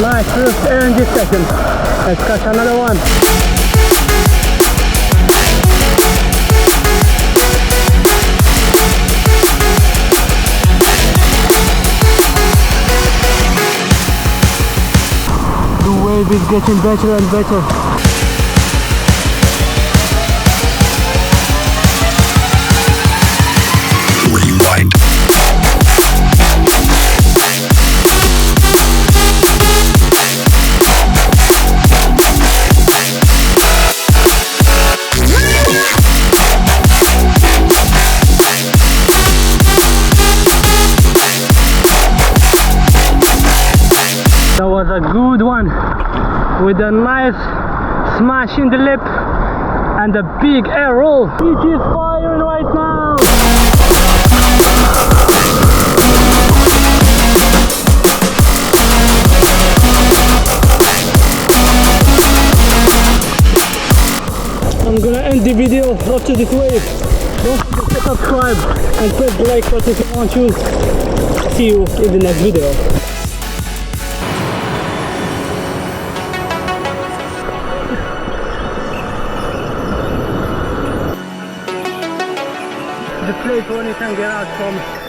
Nice first energy session. Let's catch another one. The wave is getting better and better. That was a good one with a nice smash in the lip and a big air roll. It is firing right now. I'm gonna end the video after this wave. Don't forget to subscribe and press the like button if you want to. See you in the next video. The place where you can get out from